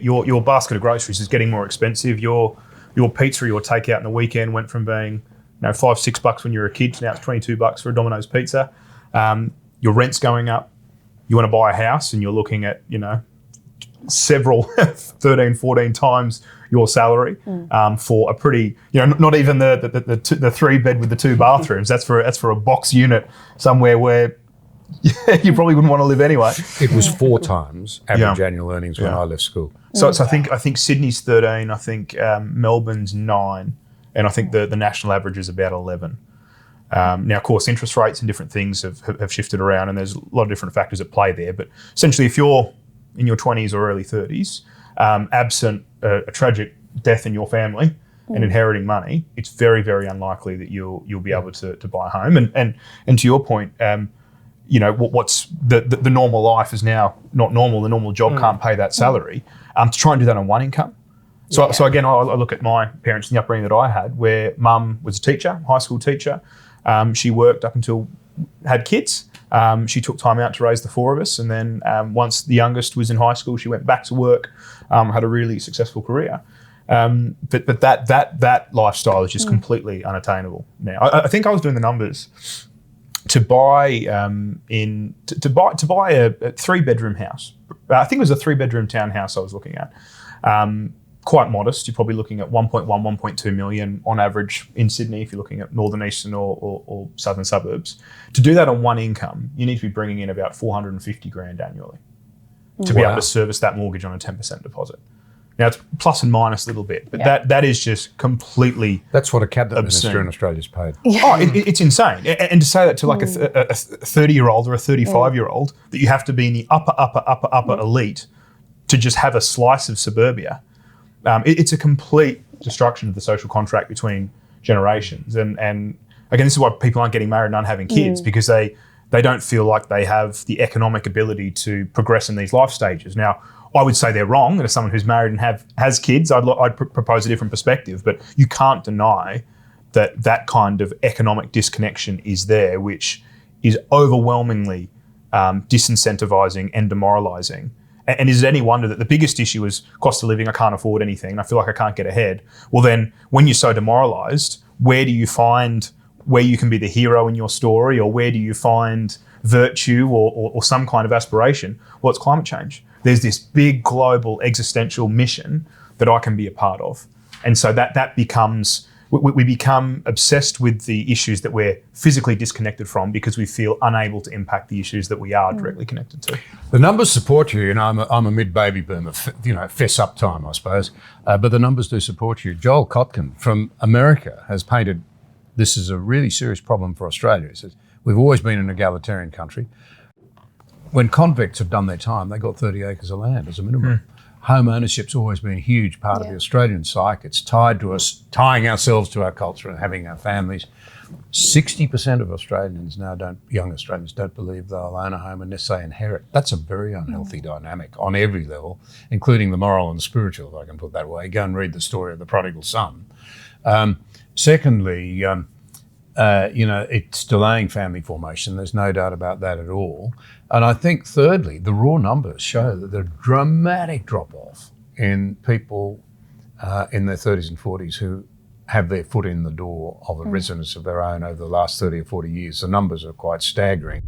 Your basket of groceries is getting more expensive. Your pizza, your takeout in the weekend went from being $5-6 when you were a kid to now it's $22 for a Domino's pizza. Your rent's going up. You want to buy a house and you're looking at several 13, 14 times your salary for a pretty, not even the 3-bed with the 2 bathrooms. That's for a box unit somewhere where you probably wouldn't want to live anyway. It was 4 times average annual earnings when I left school. So I think Sydney's 13, I think Melbourne's 9, and I think the national average is about 11. Now, of course, interest rates and different things have shifted around, and there's a lot of different factors at play there. But essentially, if you're in your 20s or early 30s, absent a tragic death in your family and inheriting money, it's very, very unlikely that you'll be able to buy a home. And to your point, what's the normal life is now not normal. The normal job can't pay that salary. To try and do that on one income. So again, I look at my parents and the upbringing that I had, where mum was a teacher, high school teacher. She worked up until had kids. She took time out to raise the 4 of us, and then once the youngest was in high school, she went back to work, had a really successful career. But that lifestyle is just completely unattainable now. I think I was doing the numbers to buy a 3-bedroom house. I think it was a 3-bedroom townhouse I was looking at. Quite modest. You're probably looking at 1.1, 1.2 million on average in Sydney if you're looking at northern, eastern or southern suburbs. To do that on one income, you need to be bringing in about 450 grand annually to be able to service that mortgage on a 10% deposit. Now, it's plus and minus a little bit, but that is just completely That's what a cabinet minister in Australia's paid. Yeah. Oh, it's insane. And to say that to like a 30-year-old or a 35-year-old, that you have to be in the upper elite to just have a slice of suburbia, it's a complete destruction of the social contract between generations. And again, this is why people aren't getting married and aren't having kids, because they don't feel like they have the economic ability to progress in these life stages. Now, I would say they're wrong. And as someone who's married and has kids, I'd propose a different perspective. But you can't deny that kind of economic disconnection is there, which is overwhelmingly disincentivizing and demoralizing. And is it any wonder that the biggest issue is cost of living? I can't afford anything. I feel like I can't get ahead. Well, then when you're so demoralized, where do you find where you can be the hero in your story, or where do you find virtue or some kind of aspiration? Well, it's climate change. There's this big global existential mission that I can be a part of. And so that becomes, we become obsessed with the issues that we're physically disconnected from because we feel unable to impact the issues that we are directly connected to. The numbers support you. I'm a mid-baby boomer, fess up time, I suppose. But the numbers do support you. Joel Kotkin from America has painted this is a really serious problem for Australia. He says, we've always been an egalitarian country. When convicts have done their time, they got 30 acres of land as a minimum. Home ownership's always been a huge part of the Australian psyche. It's tied to us, tying ourselves to our culture and having our families. 60% of Australians now young Australians don't believe they'll own a home unless they inherit. That's a very unhealthy dynamic on every level, including the moral and the spiritual, if I can put that way. Go and read the story of the prodigal son. Secondly, it's delaying family formation. There's no doubt about that at all. And I think thirdly, the raw numbers show that there's a dramatic drop-off in people in their 30s and 40s who have their foot in the door of a residence of their own over the last 30 or 40 years. The numbers are quite staggering.